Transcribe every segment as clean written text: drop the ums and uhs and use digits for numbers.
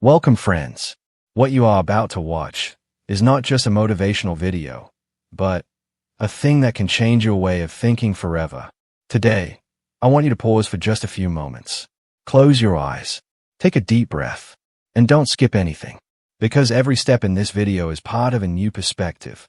Welcome, friends. What you are about to watch is not just a motivational video, but a thing that can change your way of thinking forever. Today, I want you to pause for just a few moments. Close your eyes, take a deep breath, and don't skip anything, because every step in this video is part of a new perspective.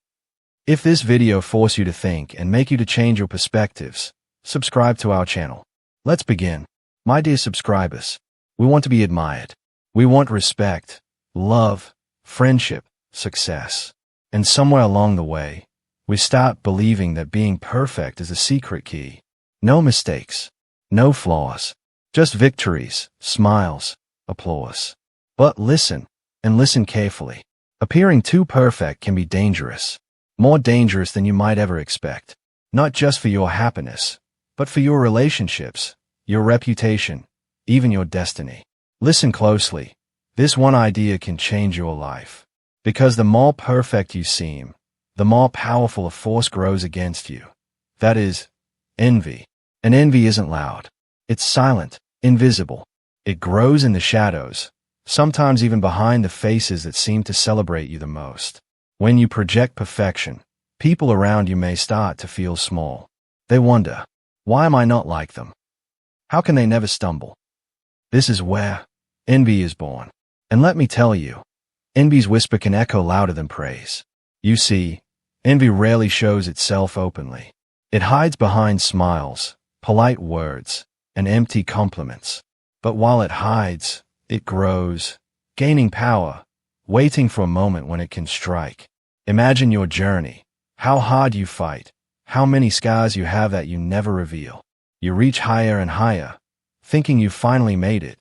If this video forces you to think and make you to change your perspectives, subscribe to our channel. Let's begin. My dear subscribers, we want to be admired. We want respect, love, friendship, success. And somewhere along the way, we start believing that being perfect is the secret key. No mistakes, no flaws, just victories, smiles, applause. But listen, and listen carefully. Appearing too perfect can be dangerous. More dangerous than you might ever expect. Not just for your happiness, but for your relationships, your reputation, even your destiny. Listen closely. This one idea can change your life. Because the more perfect you seem, the more powerful a force grows against you. That is, envy. And envy isn't loud. It's silent, invisible. It grows in the shadows, sometimes even behind the faces that seem to celebrate you the most. When you project perfection, people around you may start to feel small. They wonder, why am I not like them? How can they never stumble? This is where envy is born. And let me tell you, envy's whisper can echo louder than praise. You see, envy rarely shows itself openly. It hides behind smiles, polite words, and empty compliments. But while it hides, it grows, gaining power, waiting for a moment when it can strike. Imagine your journey, how hard you fight, how many scars you have that you never reveal. You reach higher and higher, thinking you finally made it.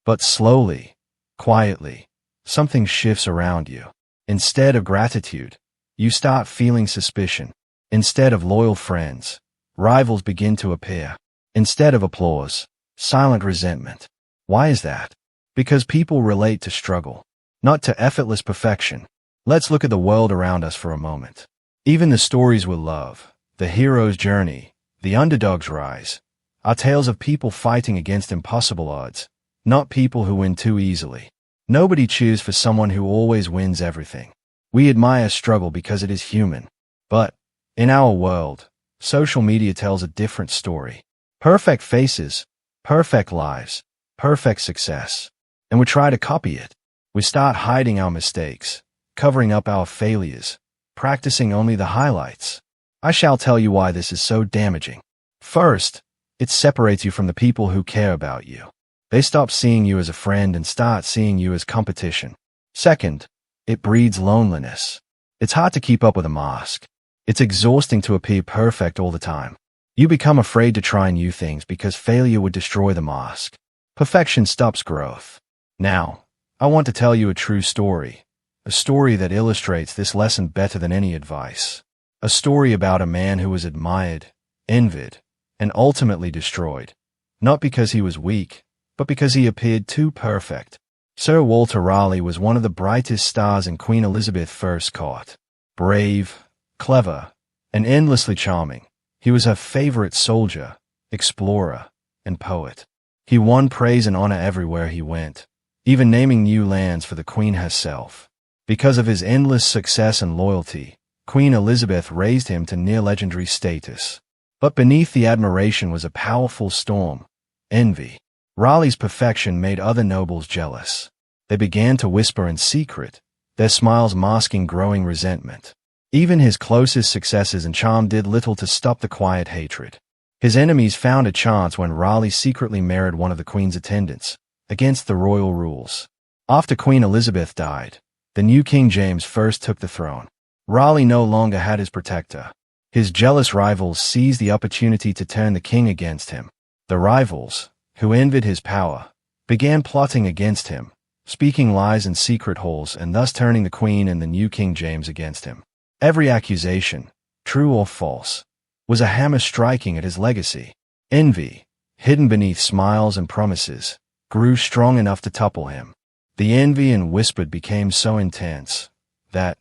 But slowly, quietly, something shifts around you. Instead of gratitude, you start feeling suspicion. Instead of loyal friends, rivals begin to appear. Instead of applause, silent resentment. Why is that? Because people relate to struggle, not to effortless perfection. Let's look at the world around us for a moment. Even the stories we love, the hero's journey, the underdog's rise, are tales of people fighting against impossible odds, not people who win too easily. Nobody cheers for someone who always wins everything. We admire struggle because it is human. But in our world, social media tells a different story. Perfect faces, perfect lives, perfect success. And we try to copy it. We start hiding our mistakes, covering up our failures, practicing only the highlights. I shall tell you why this is so damaging. First, it separates you from the people who care about you. They stop seeing you as a friend and start seeing you as competition. Second, it breeds loneliness. It's hard to keep up with a mask. It's exhausting to appear perfect all the time. You become afraid to try new things because failure would destroy the mask. Perfection stops growth. Now, I want to tell you a true story. A story that illustrates this lesson better than any advice. A story about a man who was admired, envied, and ultimately destroyed. Not because he was weak, but because he appeared too perfect. Sir Walter Raleigh was one of the brightest stars in Queen Elizabeth I's court. Brave, clever, and endlessly charming, he was her favorite soldier, explorer, and poet. He won praise and honor everywhere he went, even naming new lands for the Queen herself. Because of his endless success and loyalty, Queen Elizabeth raised him to near-legendary status. But beneath the admiration was a powerful storm, envy. Raleigh's perfection made other nobles jealous. They began to whisper in secret, their smiles masking growing resentment. Even his closest successes and charm did little to stop the quiet hatred. His enemies found a chance when Raleigh secretly married one of the Queen's attendants, against the royal rules. After Queen Elizabeth died, the new King James I took the throne. Raleigh no longer had his protector. His jealous rivals seized the opportunity to turn the king against him. The rivals, who envied his power, began plotting against him, speaking lies in secret halls and thus turning the Queen and the new King James against him. Every accusation, true or false, was a hammer striking at his legacy. Envy, hidden beneath smiles and promises, grew strong enough to topple him. The envy and whispered became so intense that,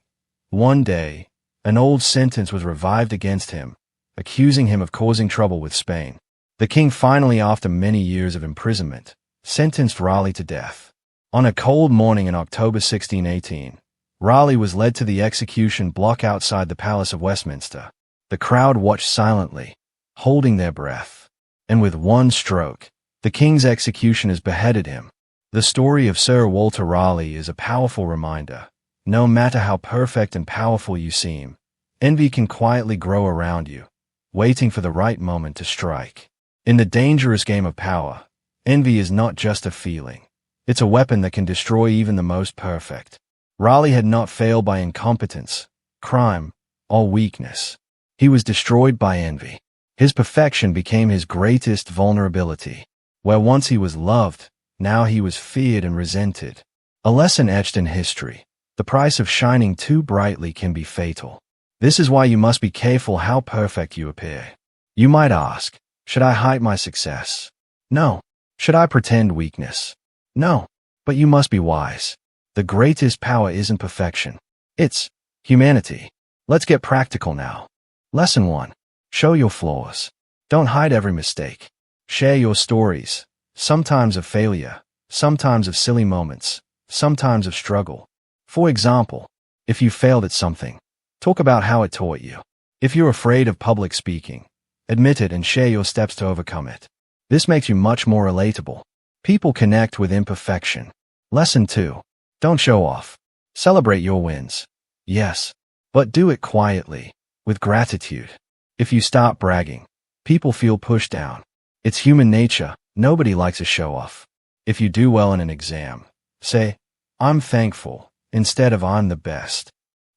one day, an old sentence was revived against him, accusing him of causing trouble with Spain. The king finally, after many years of imprisonment, sentenced Raleigh to death. On a cold morning in October 1618, Raleigh was led to the execution block outside the Palace of Westminster. The crowd watched silently, holding their breath. And with one stroke, the king's executioners beheaded him. The story of Sir Walter Raleigh is a powerful reminder. No matter how perfect and powerful you seem, envy can quietly grow around you, waiting for the right moment to strike. In the dangerous game of power, envy is not just a feeling. It's a weapon that can destroy even the most perfect. Raleigh had not failed by incompetence, crime, or weakness. He was destroyed by envy. His perfection became his greatest vulnerability. Where once he was loved, now he was feared and resented. A lesson etched in history. The price of shining too brightly can be fatal. This is why you must be careful how perfect you appear. You might ask, should I hide my success? No. Should I pretend weakness? No. But you must be wise. The greatest power isn't perfection. It's humanity. Let's get practical now. Lesson 1. Show your flaws. Don't hide every mistake. Share your stories, sometimes of failure, sometimes of silly moments, sometimes of struggle. For example, if you failed at something, talk about how it taught you. If you're afraid of public speaking, admit it and share your steps to overcome it. This makes you much more relatable. People connect with imperfection. Lesson 2. Don't show off. Celebrate your wins. Yes, but do it quietly, with gratitude. If you start bragging, people feel pushed down. It's human nature. Nobody likes a show-off. If you do well in an exam, say, I'm thankful, instead of I'm the best.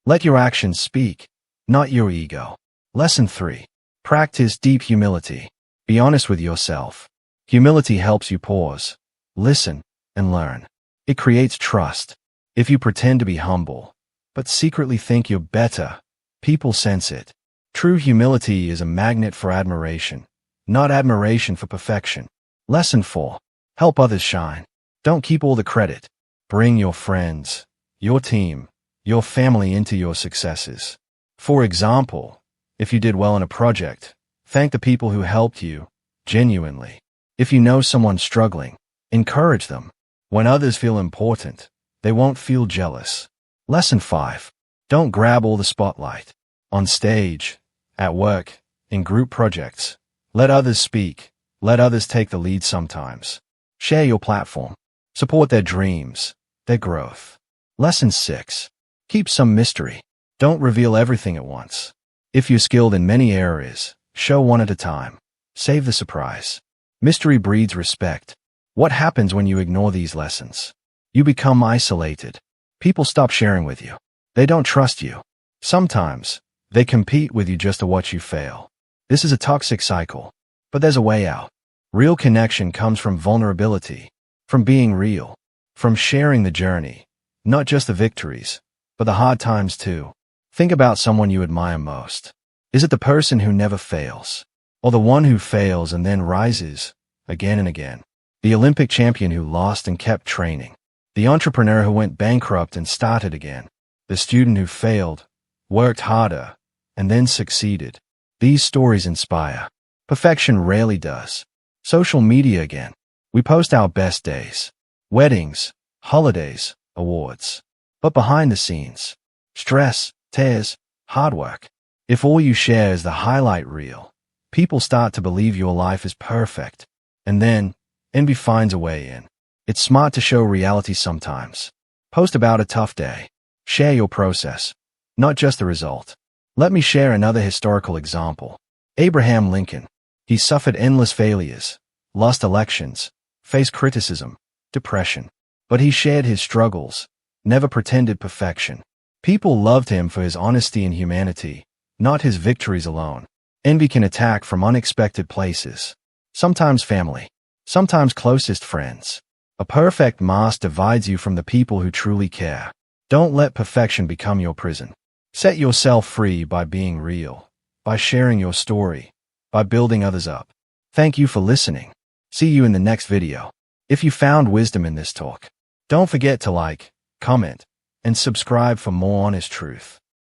Let your actions speak, not your ego. Lesson 3. Practice deep humility. Be honest with yourself. Humility helps you pause, listen, and learn. It creates trust. If you pretend to be humble, but secretly think you're better, people sense it. True humility is a magnet for admiration, not admiration for perfection. Lesson 4. Help others shine. Don't keep all the credit. Bring your friends, your team, your family into your successes. For example, if you did well in a project, thank the people who helped you, genuinely. If you know someone struggling, encourage them. When others feel important, they won't feel jealous. Lesson 5. Don't grab all the spotlight. On stage, at work, in group projects, let others speak. Let others take the lead sometimes. Share your platform. Support their dreams, their growth. Lesson 6. Keep some mystery. Don't reveal everything at once. If you're skilled in many areas, show one at a time. Save the surprise. Mystery breeds respect. What happens when you ignore these lessons? You become isolated. People stop sharing with you. They don't trust you. Sometimes, they compete with you just to watch you fail. This is a toxic cycle, but there's a way out. Real connection comes from vulnerability, from being real, from sharing the journey, not just the victories, but the hard times too. Think about someone you admire most. Is it the person who never fails, or the one who fails and then rises again and again? The Olympic champion who lost and kept training. The entrepreneur who went bankrupt and started again. The student who failed, worked harder, and then succeeded. These stories inspire. Perfection rarely does. Social media again. We post our best days. Weddings, holidays, awards. But behind the scenes, stress, tears, hard work. If all you share is the highlight reel, people start to believe your life is perfect. And then, envy finds a way in. It's smart to show reality sometimes. Post about a tough day. Share your process, not just the result. Let me share another historical example. Abraham Lincoln. He suffered endless failures, lost elections, faced criticism, depression. But he shared his struggles, never pretended perfection. People loved him for his honesty and humanity, not his victories alone. Envy can attack from unexpected places. Sometimes family, sometimes closest friends. A perfect mask divides you from the people who truly care. Don't let perfection become your prison. Set yourself free by being real, by sharing your story, by building others up. Thank you for listening. See you in the next video. If you found wisdom in this talk, don't forget to like, comment, and subscribe for more honest truth.